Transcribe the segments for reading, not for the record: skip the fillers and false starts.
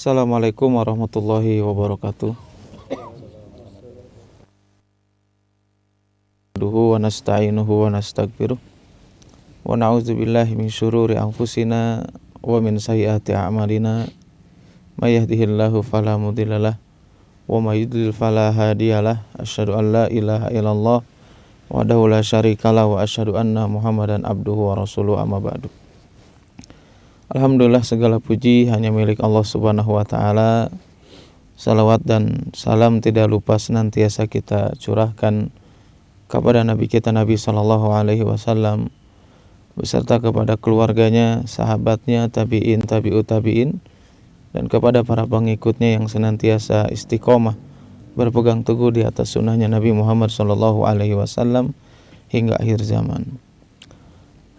Assalamualaikum warahmatullahi wabarakatuh. Wa nasta'inuhu wa nastaghfiruh wa na'udzubillahi min syururi anfusina wa min sayyiati a'malina may yahdihillahu fala mudhillalah wa may yudlil fala hadiyalah. Asyhadu an la ilaha illallah wahdahu la syarikalah wa asyhadu anna Muhammadan abduhu wa rasuluhu, amma ba'du. Alhamdulillah, segala puji hanya milik Allah Subhanahu wa taala. Salawat dan salam tidak lupa senantiasa kita curahkan kepada Nabi kita Nabi sallallahu alaihi wasallam beserta kepada keluarganya, sahabatnya, tabi'in, tabi'ut tabi'in, dan kepada para pengikutnya yang senantiasa istiqomah berpegang teguh di atas sunnahnya Nabi Muhammad sallallahu alaihi wasallam hingga akhir zaman.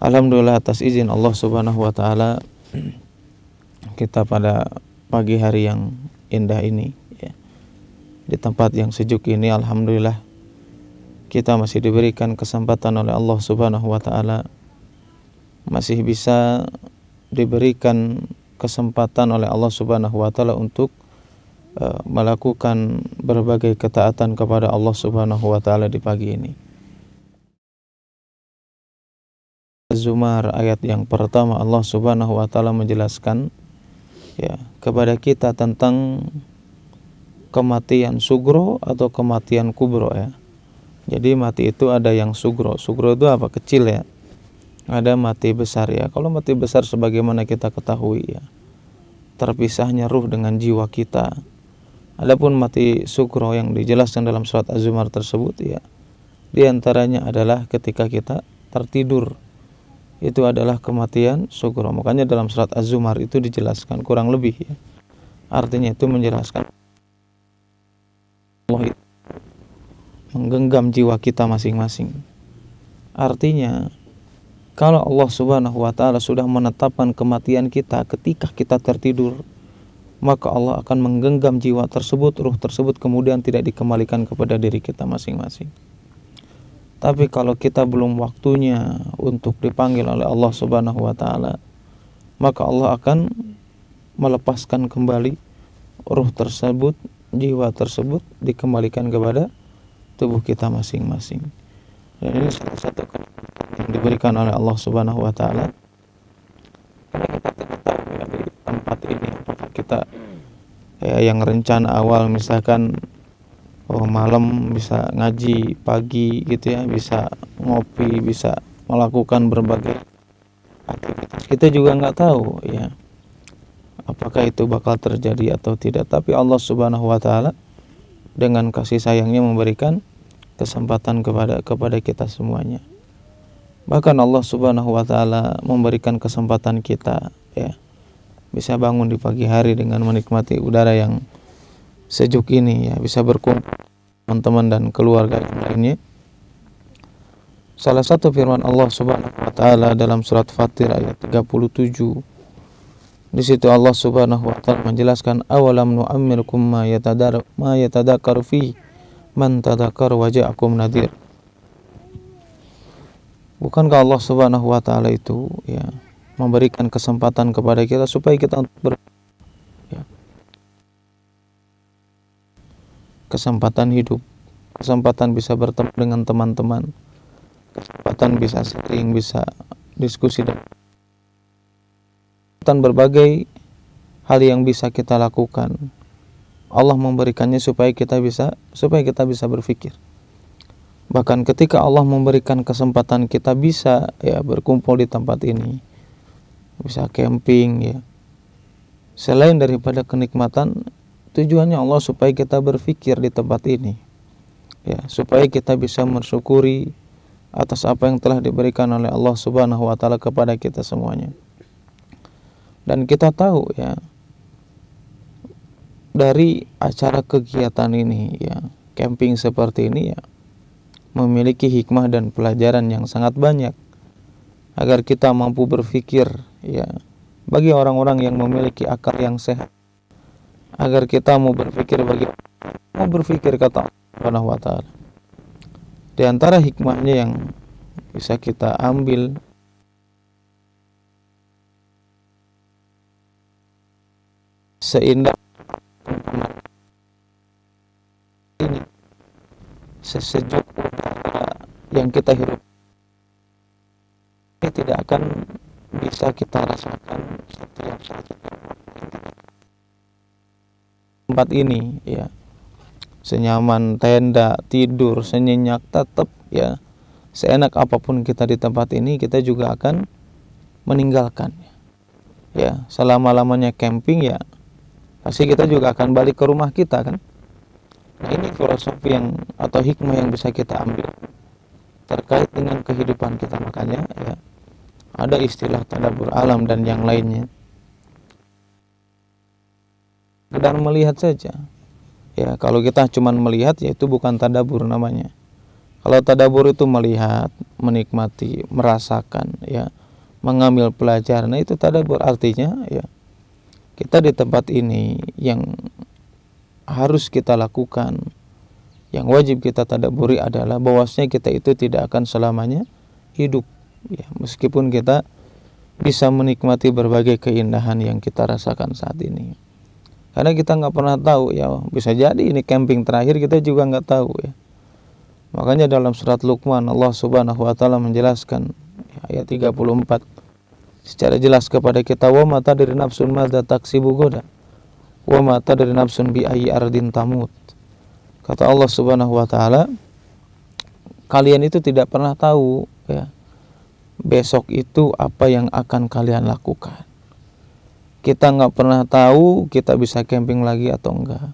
Alhamdulillah, atas izin Allah Subhanahu wa taala, kita pada pagi hari yang indah ini ya, di tempat yang sejuk ini, alhamdulillah kita masih diberikan kesempatan oleh Allah Subhanahu wa taala, masih bisa diberikan kesempatan oleh Allah Subhanahu wa taala untuk melakukan berbagai ketaatan kepada Allah Subhanahu wa taala di pagi ini. Az-Zumar ayat yang pertama, Allah Subhanahu wa taala menjelaskan ya kepada kita tentang kematian sugro atau kematian kubro ya. Jadi mati itu ada yang sugro. Sugro itu apa? Kecil ya. Ada mati besar ya. Kalau mati besar sebagaimana kita ketahui ya, terpisahnya ruh dengan jiwa kita. Adapun mati sugro yang dijelaskan dalam surat Az-Zumar tersebut ya, di antaranya adalah ketika kita tertidur. Itu adalah kematian sugro. Makanya dalam surat Az-Zumar itu dijelaskan kurang lebih ya. Artinya itu menjelaskan Allah menggenggam jiwa kita masing-masing. Artinya kalau Allah Subhanahu wa taala sudah menetapkan kematian kita ketika kita tertidur, maka Allah akan menggenggam jiwa tersebut, ruh tersebut, kemudian tidak dikembalikan kepada diri kita masing-masing. Tapi kalau kita belum waktunya untuk dipanggil oleh Allah Subhanahu wa taala, maka Allah akan melepaskan kembali ruh tersebut, jiwa tersebut dikembalikan kepada tubuh kita masing-masing. Dan ini salah satu yang diberikan oleh Allah Subhanahu wa taala. Karena kita tidak tahu ya, di tempat ini apakah kita yang rencana awal misalkan malam bisa ngaji, pagi gitu ya, bisa ngopi, bisa melakukan berbagai aktivitas. Kita juga nggak tahu ya apakah itu bakal terjadi atau tidak. Tapi Allah Subhanahu wa taala dengan kasih sayangnya memberikan kesempatan kepada kita semuanya. Bahkan Allah Subhanahu wa taala memberikan kesempatan kita ya bisa bangun di pagi hari dengan menikmati udara yang sejuk ini ya, bisa berkumpul teman-teman dan keluarga yang lainnya. Salah satu firman Allah Subhanahu wa taala dalam surat Fatir ayat 37. Di situ Allah Subhanahu wa taala menjelaskan, awalam nu'ammirkum ma yatadakkaru fi man tadakkar wa ja'akum nadhir. Bukankah Allah Subhanahu wa taala itu ya memberikan kesempatan kepada kita supaya kita untuk kesempatan hidup, kesempatan bisa bertemu dengan teman-teman, kesempatan bisa sering, bisa diskusi dan berbagai hal yang bisa kita lakukan. Allah memberikannya supaya kita bisa berpikir. Bahkan ketika Allah memberikan kesempatan kita bisa ya berkumpul di tempat ini, bisa camping ya. Selain daripada kenikmatan, tujuannya Allah supaya kita berpikir di tempat ini ya, supaya kita bisa mensyukuri atas apa yang telah diberikan oleh Allah Subhanahu wa taala kepada kita semuanya. Dan kita tahu ya dari acara kegiatan ini ya, camping seperti ini ya, memiliki hikmah dan pelajaran yang sangat banyak agar kita mampu berpikir ya, bagi orang-orang yang memiliki akal yang sehat, agar kita mau berpikir kata Allah Subhanahu wa taala. Di antara hikmahnya yang bisa kita ambil seindah ini, sesejuk udara yang kita hirup ini tidak akan bisa kita rasakan setiap saat tempat ini, ya. Senyaman tenda, tidur, senyenyak, tetap ya, seenak apapun kita di tempat ini, kita juga akan meninggalkan. Ya, selama-lamanya camping ya, pasti kita juga akan balik ke rumah kita kan. Nah, ini filosofi yang atau hikmah yang bisa kita ambil terkait dengan kehidupan kita. Makanya ya, ada istilah tadabbur alam dan yang lainnya. Sekedar melihat saja. Ya, kalau kita cuma melihat, ya itu bukan tadabbur namanya. Kalau tadabbur itu melihat, menikmati, merasakan, ya, mengambil pelajaran. Nah, itu tadabbur. Artinya, ya, kita di tempat ini yang harus kita lakukan, yang wajib kita tadabburi adalah bahwasanya kita itu tidak akan selamanya hidup. Ya, meskipun kita bisa menikmati berbagai keindahan yang kita rasakan saat ini. Karena kita nggak pernah tahu, ya, bisa jadi ini camping terakhir, kita juga nggak tahu, ya. Makanya dalam surat Luqman Allah Subhanahu wa taala menjelaskan, ya, ayat 34 secara jelas kepada kita, wa ma tadri nafsun madza taksibu goda wa ma tadri nafsun bi ayyi ardin tamut. Kata Allah Subhanahu wa taala, kalian itu tidak pernah tahu, ya, besok itu apa yang akan kalian lakukan. Kita nggak pernah tahu kita bisa camping lagi atau enggak.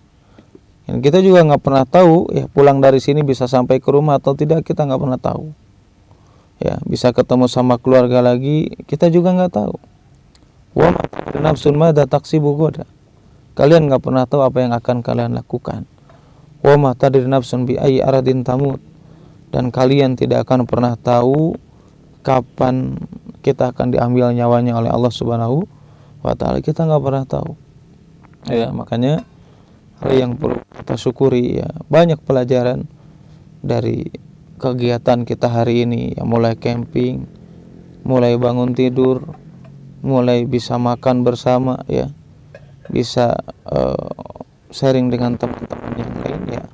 Dan kita juga nggak pernah tahu, ya, pulang dari sini bisa sampai ke rumah atau tidak, kita nggak pernah tahu. Ya, bisa ketemu sama keluarga lagi, kita juga nggak tahu. Wa ma tadri nafsun madza taksibu goda. Kalian nggak pernah tahu apa yang akan kalian lakukan. Wa ma tadri nafsun bi ayyi ardin tamut. Dan kalian tidak akan pernah tahu kapan kita akan diambil nyawanya oleh Allah Subhanahu wa ta'ala. Kita nggak pernah tahu. Ya, makanya hal yang perlu kita syukuri, ya, banyak pelajaran dari kegiatan kita hari ini, ya, mulai camping, mulai bangun tidur, mulai bisa makan bersama, ya, bisa sharing dengan teman-teman yang lain, ya.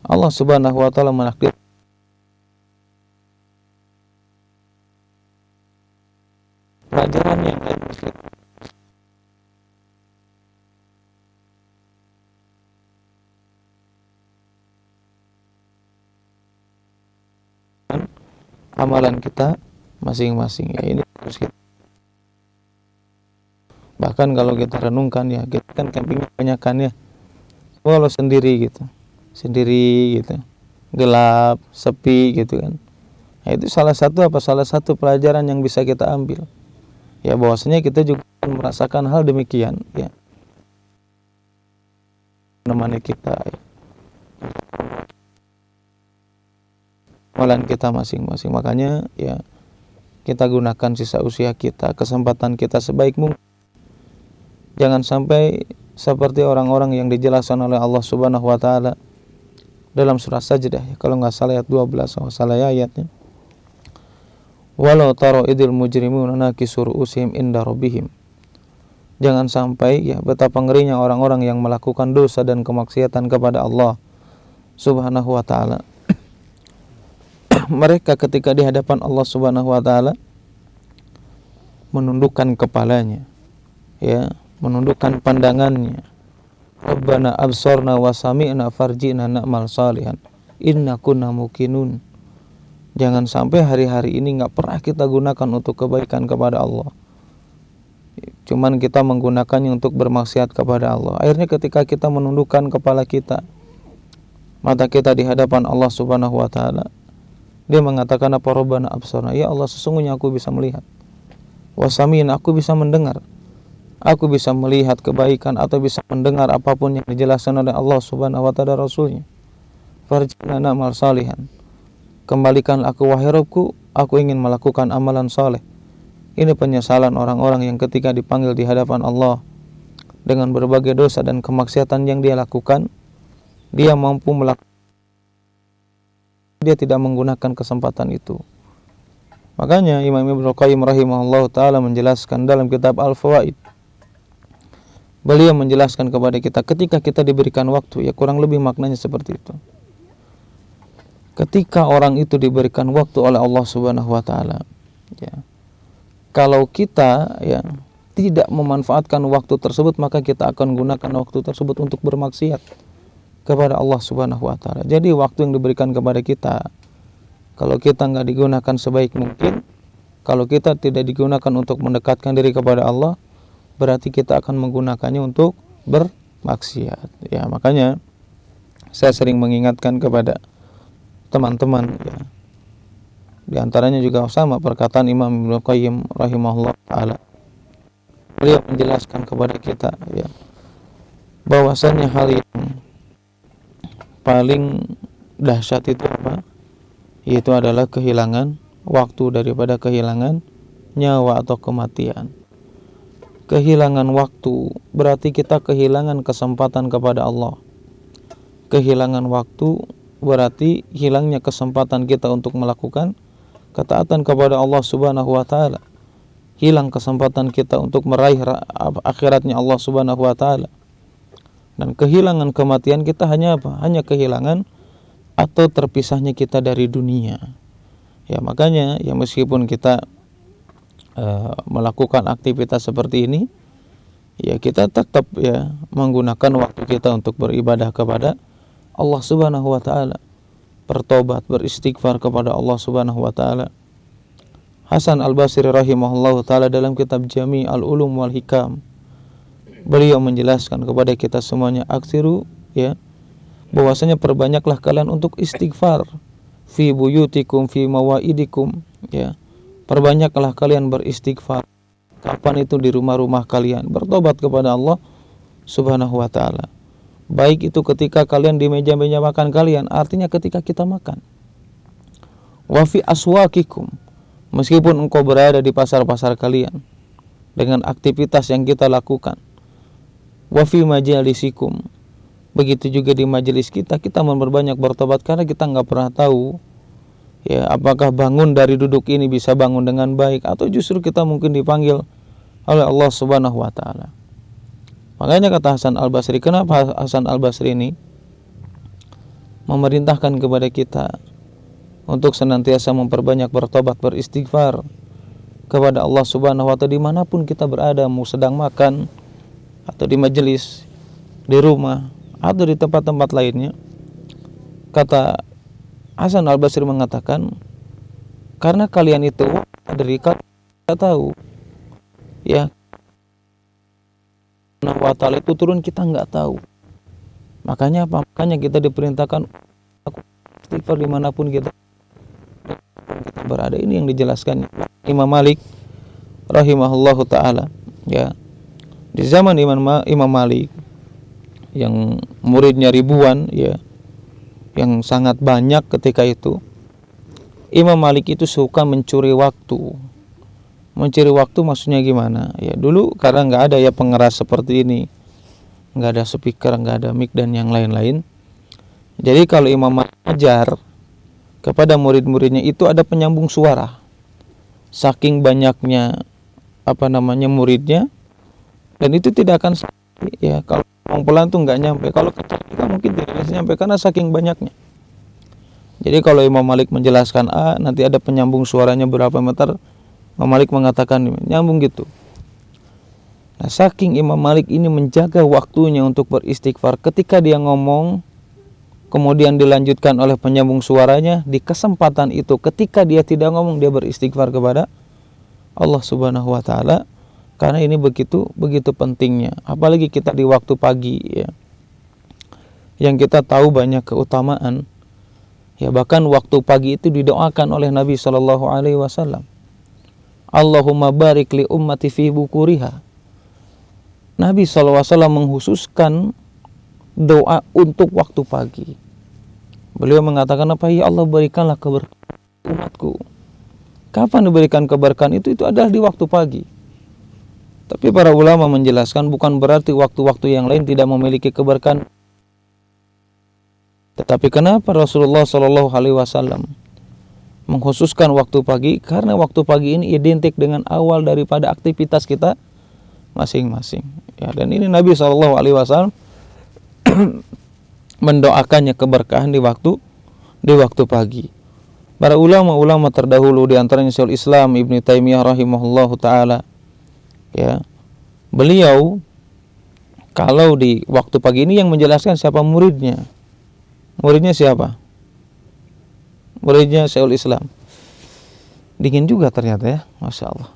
Allah Subhanahu wa ta'ala menakdir pelajaran yang lain amalan kita masing-masing, ya. Ini harus kita, bahkan kalau kita renungkan, ya, kita kan camping kebanyakan, ya, kalau sendiri gitu, gelap, sepi gitu kan. Nah, itu salah satu pelajaran yang bisa kita ambil, ya, bahwasanya kita juga merasakan hal demikian, ya, menemani kita, ya, amalan kita masing-masing. Makanya, ya, kita gunakan sisa usia kita, kesempatan kita sebaik mungkin. Jangan sampai seperti orang-orang yang dijelaskan oleh Allah Subhanahu wa taala dalam surah Sajdah, ya, kalau nggak salah ayat 12, kalau salah ya ayatnya. Walau taro idil mujrimuna nakisu ru'usihim inda rabbihim. Jangan sampai, ya, betapa ngerinya orang-orang yang melakukan dosa dan kemaksiatan kepada Allah Subhanahu wa taala. Mereka ketika di hadapan Allah Subhanahu wa taala menundukkan kepalanya, ya, menundukkan pandangannya. Rabbana absarna wa sami'na farji'na na'mal salihan inna kunna muqinun. Jangan sampai hari-hari ini nggak pernah kita gunakan untuk kebaikan kepada Allah, cuman kita menggunakannya untuk bermaksiat kepada Allah. Akhirnya ketika kita menundukkan kepala kita, mata kita di hadapan Allah Subhanahu wa taala, dia mengatakan apa? Rabbana absarna, ya Allah, sesungguhnya aku bisa melihat. Wa sami'na, aku bisa mendengar. Aku bisa melihat kebaikan atau bisa mendengar apapun yang dijelaskan oleh Allah Subhanahu wa taala Rasulnya. Farji'na na'mal salihan. Kembalikan aku wahai Rabbku, aku ingin melakukan amalan saleh. Ini penyesalan orang-orang yang ketika dipanggil di hadapan Allah dengan berbagai dosa dan kemaksiatan yang dia lakukan, dia mampu melakukan, dia tidak menggunakan kesempatan itu. Makanya Imam Ibnu Qayyim rahimahullah ta'ala menjelaskan dalam kitab Al-Fawaid Beliau menjelaskan kepada kita ketika kita diberikan waktu, ya kurang lebih maknanya seperti itu. Ketika orang itu diberikan waktu oleh Allah Subhanahu wa taala, ya, kalau kita ya tidak memanfaatkan waktu tersebut, maka kita akan gunakan waktu tersebut untuk bermaksiat kepada Allah Subhanahu wa taala. Jadi waktu yang diberikan kepada kita, kalau kita nggak digunakan sebaik mungkin, kalau kita tidak digunakan untuk mendekatkan diri kepada Allah, berarti kita akan menggunakannya untuk bermaksiat. Ya, makanya saya sering mengingatkan kepada teman-teman, ya. Di antaranya juga sama perkataan Imam Ibnu Qayyim rahimahullah taala. Beliau menjelaskan kepada kita, ya, bahwasannya hal yang paling dahsyat itu apa? Yaitu adalah kehilangan waktu daripada kehilangan nyawa atau kematian. Kehilangan waktu berarti kita kehilangan kesempatan kepada Allah. Kehilangan waktu berarti hilangnya kesempatan kita untuk melakukan ketaatan kepada Allah Subhanahu wa taala. Hilang kesempatan kita untuk meraih akhiratnya Allah Subhanahu wa taala. Dan kehilangan kematian kita hanya apa? Hanya kehilangan atau terpisahnya kita dari dunia. Ya, makanya ya meskipun kita melakukan aktivitas seperti ini, ya kita tetap ya menggunakan waktu kita untuk beribadah kepada Allah Subhanahu wa taala, bertobat, beristighfar kepada Allah Subhanahu wa taala. Hasan Al-Basri rahimahullahu taala dalam kitab Jami' Al-Ulum wal Hikam, beliau menjelaskan kepada kita semuanya, aksiru, ya, bahwasanya perbanyaklah kalian untuk istighfar fi buyutikum fi mawaidikum, ya. Perbanyaklah kalian beristighfar. Kapan itu? Di rumah-rumah kalian. Bertobat kepada Allah Subhanahu wa taala. Baik itu ketika kalian di meja-meja makan kalian, artinya ketika kita makan. Wa fi aswaqikum, meskipun engkau berada di pasar-pasar kalian dengan aktivitas yang kita lakukan. Wa fi majalisikum, begitu juga di majelis kita memperbanyak bertobat karena kita nggak pernah tahu, ya, apakah bangun dari duduk ini bisa bangun dengan baik atau justru kita mungkin dipanggil oleh Allah Subhanahu wa taala. Makanya kata Hasan Al-Basri, kenapa Hasan Al-Basri ini memerintahkan kepada kita untuk senantiasa memperbanyak bertobat, beristighfar kepada Allah Subhanahu wa taala dimanapun kita berada, mau sedang makan atau di majelis, di rumah atau di tempat-tempat lainnya. Kata Hasan Al-Basri mengatakan, karena kalian itu dari kalian tidak tahu, ya, Allah wa ta'ala itu turun, kita nggak tahu. Makanya apa? Makanya kita diperintahkan istighfar dimanapun kita berada. Ini yang dijelaskan Imam Malik rahimahullahu ta'ala, ya. Di zaman Imam Malik yang muridnya ribuan, ya, yang sangat banyak ketika itu, Imam Malik itu suka mencuri waktu. Mencuri waktu maksudnya gimana? Ya, dulu karena nggak ada ya pengeras seperti ini, nggak ada speaker, nggak ada mic dan yang lain-lain. Jadi kalau Imam Malik ajar kepada murid-muridnya itu ada penyambung suara. Saking banyaknya muridnya, dan itu tidak akan ya, kalau ngomong pelan tuh nggak nyampe, kalau kencang kita mungkin tidak bisa nyampe karena saking banyaknya. Jadi kalau Imam Malik menjelaskan A, nanti ada penyambung suaranya berapa meter, Imam Malik mengatakan nyambung gitu. Nah, saking Imam Malik ini menjaga waktunya untuk beristighfar, ketika dia ngomong kemudian dilanjutkan oleh penyambung suaranya, di kesempatan itu ketika dia tidak ngomong, dia beristighfar kepada Allah Subhanahu wa taala. Karena ini begitu pentingnya, apalagi kita di waktu pagi, ya, yang kita tahu banyak keutamaan, ya, bahkan waktu pagi itu didoakan oleh Nabi Shallallahu Alaihi Wasallam, Allahumma barik li ummati fi bukuriha. Nabi Shallallahu Alaihi Wasallam menghususkan doa untuk waktu pagi. Beliau mengatakan apa? Ya Allah, berikanlah keberkahan umatku. Kapan diberikan keberkahan itu adalah di waktu pagi. Tapi para ulama menjelaskan bukan berarti waktu-waktu yang lain tidak memiliki keberkahan. Tetapi kenapa Rasulullah Shallallahu Alaihi Wasallam mengkhususkan waktu pagi? Karena waktu pagi ini identik dengan awal daripada aktivitas kita masing-masing. Ya, dan ini Nabi SAW mendoakannya keberkahan di waktu pagi. Para ulama-ulama terdahulu di antaranya Syekhul Islam Ibnu Taimiyah rahimahullahu taala, ya, beliau kalau di waktu pagi ini yang menjelaskan siapa muridnya. Muridnya siapa? Muridnya Syekhul Islam. Dingin juga ternyata ya, Masya Allah.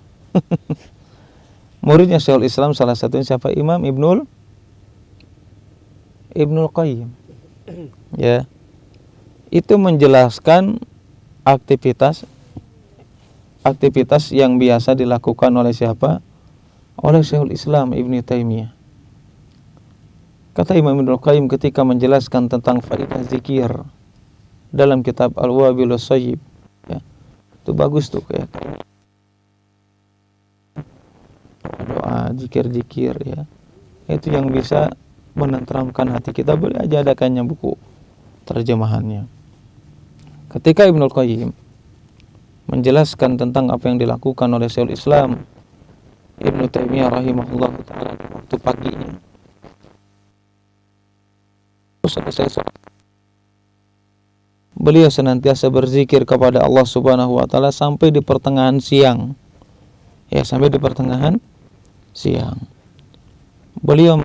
Muridnya Syekhul Islam salah satunya siapa? Imam Ibnul Qayyim. Ya. Itu menjelaskan aktivitas yang biasa dilakukan oleh siapa? Oleh Syekhul Islam Ibnu Taimiyah. Kata Imam Ibnul Qayyim ketika menjelaskan tentang faidah zikir dalam kitab Al-Wabilus Shayyib, ya, itu bagus tuh ya. Doa, zikir-zikir ya. Itu yang bisa menenteramkan hati kita. Boleh aja adakannya buku terjemahannya. Ketika Ibnul Qayyim menjelaskan tentang apa yang dilakukan oleh Syekhul Islam Ibnu Taimiyah rahimahullah taala waktu paginya, beliau senantiasa berzikir kepada Allah Subhanahu wa taala sampai di pertengahan siang. Ya, sampai di pertengahan siang. Beliau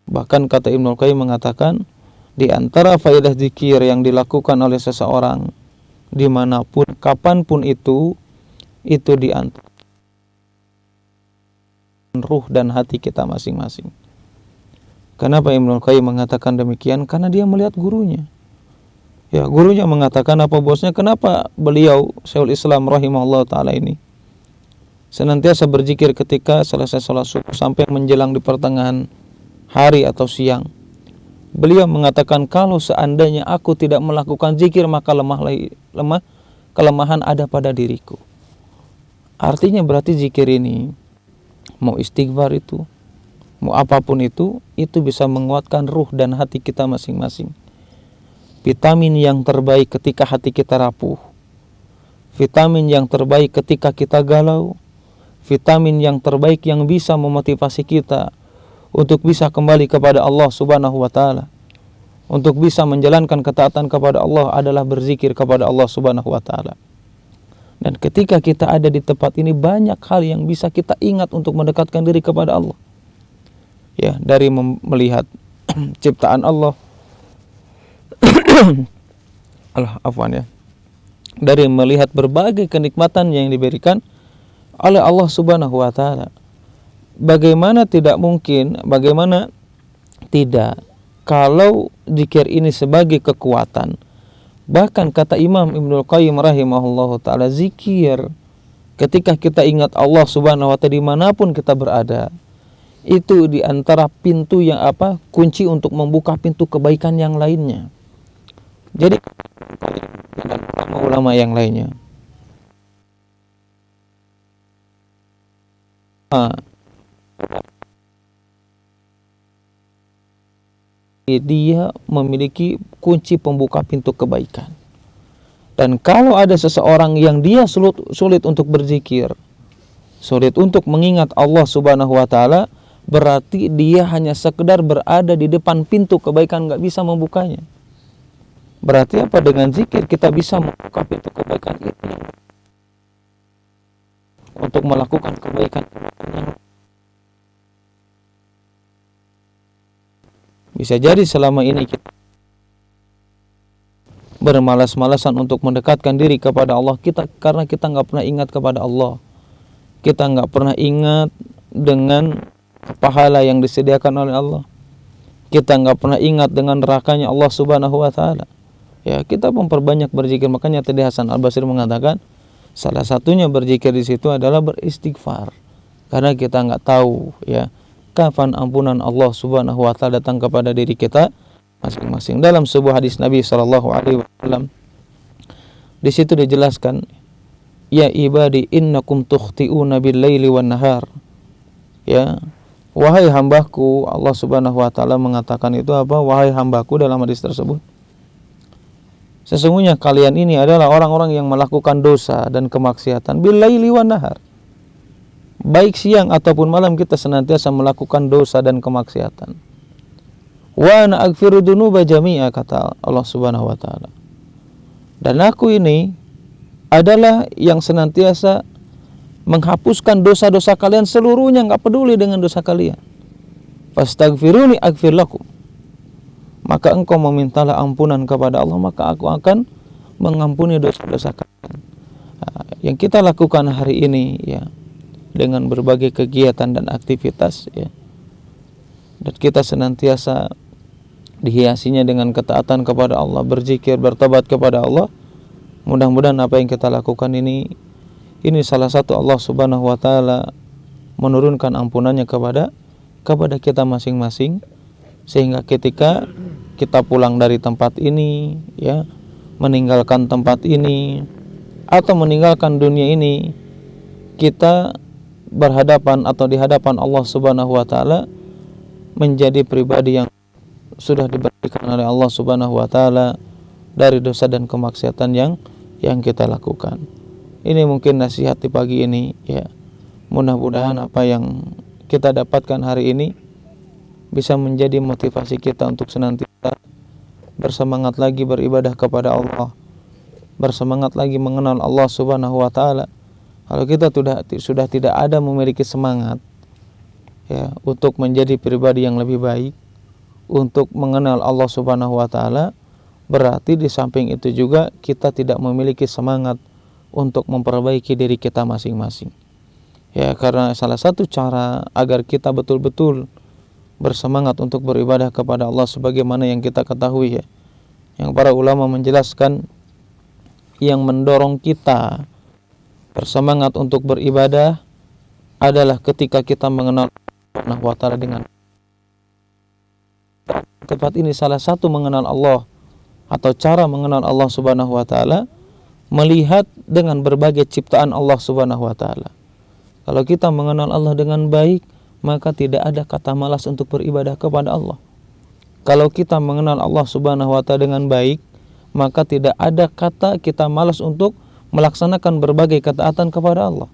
bahkan kata Ibnu Qayyim mengatakan di antara faedah zikir yang dilakukan oleh seseorang dimanapun, kapanpun itu di antara ruh dan hati kita masing-masing. Kenapa Ibnu Qayyim mengatakan demikian? Karena dia melihat gurunya. Ya, gurunya mengatakan apa bosnya? Kenapa beliau Syekhul Islam rahimahullah taala ini senantiasa berzikir ketika selesai salat subuh sampai menjelang di pertengahan hari atau siang? Beliau mengatakan kalau seandainya aku tidak melakukan zikir maka kelemahan ada pada diriku. Artinya berarti zikir ini, mau istighfar itu, mau apapun itu bisa menguatkan ruh dan hati kita masing-masing. Vitamin yang terbaik ketika hati kita rapuh, vitamin yang terbaik ketika kita galau, vitamin yang terbaik yang bisa memotivasi kita untuk bisa kembali kepada Allah Subhanahu wa taala, untuk bisa menjalankan ketaatan kepada Allah adalah berzikir kepada Allah Subhanahu wa taala. Dan ketika kita ada di tempat ini banyak hal yang bisa kita ingat untuk mendekatkan diri kepada Allah. Ya, dari melihat ciptaan Allah. Afwan ya. Dari melihat berbagai kenikmatan yang diberikan oleh Allah Subhanahu wa taala. Bagaimana tidak kalau zikir ini sebagai kekuatan. Bahkan kata Imam Ibnul Qayyim rahimahullahu taala, zikir ketika kita ingat Allah Subhanahu wa taala dimanapun kita berada, itu di antara pintu yang kunci untuk membuka pintu kebaikan yang lainnya. Jadi dan ulama yang lainnya dia memiliki kunci pembuka pintu kebaikan. Dan kalau ada seseorang yang dia sulit untuk berzikir, sulit untuk mengingat Allah Subhanahu wa taala, berarti dia hanya sekedar berada di depan pintu kebaikan, nggak bisa membukanya. Berarti apa? Dengan zikir kita bisa membuka pintu kebaikan itu untuk melakukan kebaikan. Bisa jadi selama ini kita bermalas-malasan untuk mendekatkan diri kepada Allah karena kita nggak pernah ingat kepada Allah. Kita nggak pernah ingat dengan pahala yang disediakan oleh Allah. Kita nggak pernah ingat dengan nerakanya Allah Subhanahu wa taala. Ya, kita memperbanyak berzikir. Makanya tadi Hasan Al-Basri mengatakan salah satunya berzikir di situ adalah beristighfar. Karena kita nggak tahu ya kapan ampunan Allah Subhanahu wa taala datang kepada diri kita masing-masing. Dalam sebuah hadis Nabi sallallahu alaihi wasallam di situ dijelaskan, ya ibadi innakum tukhti'una bil-laili wan-nahar. Ya, wahai hambaku, Allah Subhanahu wa taala mengatakan itu apa? Wahai hambaku dalam hadis tersebut, sesungguhnya kalian ini adalah orang-orang yang melakukan dosa dan kemaksiatan bil-laili wan-nahar. baik siang ataupun malam kita senantiasa melakukan dosa dan kemaksiatan. Wa ana aghfiru dzunuba jami'a, kata Allah Subhanahu wa taala. Dan aku ini adalah yang senantiasa menghapuskan dosa-dosa kalian seluruhnya, enggak peduli dengan dosa kalian. Fastaghfiruni aghfir lakum. Maka engkau memintalah ampunan kepada Allah, maka aku akan mengampuni dosa-dosa kalian. Yang kita lakukan hari ini ya, dengan berbagai kegiatan dan aktivitas ya, dan kita senantiasa dihiasinya dengan ketaatan kepada Allah, berzikir, bertobat kepada Allah. Mudah-mudahan apa yang kita lakukan ini salah satu Allah Subhanahu wa taala menurunkan ampunannya kepada kita masing-masing, sehingga ketika kita pulang dari tempat ini ya, meninggalkan tempat ini atau meninggalkan dunia ini, kita berhadapan atau di hadapan Allah Subhanahu wa taala menjadi pribadi yang sudah diberikan oleh Allah Subhanahu wa taala dari dosa dan kemaksiatan yang kita lakukan. Ini mungkin nasihat di pagi ini ya. Mudah-mudahan apa yang kita dapatkan hari ini bisa menjadi motivasi kita untuk senantiasa bersemangat lagi beribadah kepada Allah, bersemangat lagi mengenal Allah Subhanahu wa taala. Kalau kita sudah tidak ada memiliki semangat ya untuk menjadi pribadi yang lebih baik, untuk mengenal Allah Subhanahu wa taala, berarti di samping itu juga kita tidak memiliki semangat untuk memperbaiki diri kita masing-masing. Ya, karena salah satu cara agar kita betul-betul bersemangat untuk beribadah kepada Allah sebagaimana yang kita ketahui ya, yang para ulama menjelaskan, yang mendorong kita bersemangat untuk beribadah adalah ketika kita mengenal Allah wa ta'ala dengan tepat. Ini salah satu mengenal Allah atau cara mengenal Allah Subhanahu wa ta'ala, melihat dengan berbagai ciptaan Allah Subhanahu wa ta'ala. Kalau kita mengenal Allah dengan baik, maka tidak ada kata malas untuk beribadah kepada Allah. Kalau kita mengenal Allah Subhanahu wa ta'ala dengan baik, maka tidak ada kata kita malas untuk melaksanakan berbagai ketaatan kepada Allah.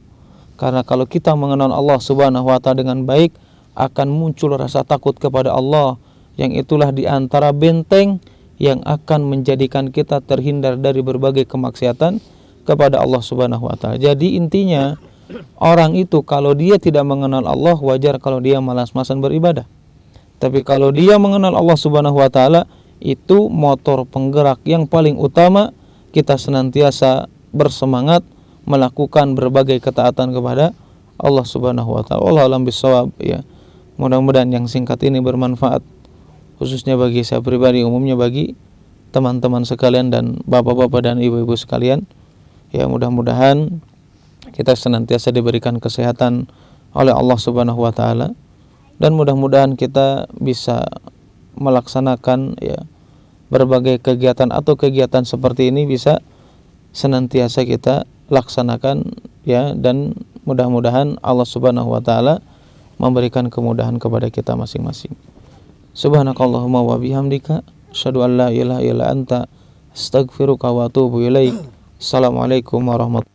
Karena kalau kita mengenal Allah Subhanahu wa ta'ala dengan baik, akan muncul rasa takut kepada Allah, yang itulah di antara benteng yang akan menjadikan kita terhindar dari berbagai kemaksiatan kepada Allah Subhanahu wa ta'ala. Jadi intinya, orang itu kalau dia tidak mengenal Allah, wajar kalau dia malas-malasan beribadah. Tapi kalau dia mengenal Allah Subhanahu wa ta'ala, itu motor penggerak yang paling utama kita senantiasa bersemangat melakukan berbagai ketaatan kepada Allah Subhanahu wa ta'ala. Wallahu a'lam bishawab ya. Mudah-mudahan yang singkat ini bermanfaat, khususnya bagi saya pribadi, umumnya bagi teman-teman sekalian dan bapak-bapak dan ibu-ibu sekalian. Ya, mudah-mudahan kita senantiasa diberikan kesehatan oleh Allah Subhanahu wa ta'ala, dan mudah-mudahan kita bisa melaksanakan ya berbagai kegiatan atau kegiatan seperti ini bisa senantiasa kita laksanakan ya, dan mudah-mudahan Allah Subhanahu wa ta'ala memberikan kemudahan kepada kita masing-masing. Subhanakallahumma wa bihamdika asyhadu an la ilaha illa anta astaghfiruka wa atubu ilaik. Assalamualaikum warahmatullahi wabarakatuh.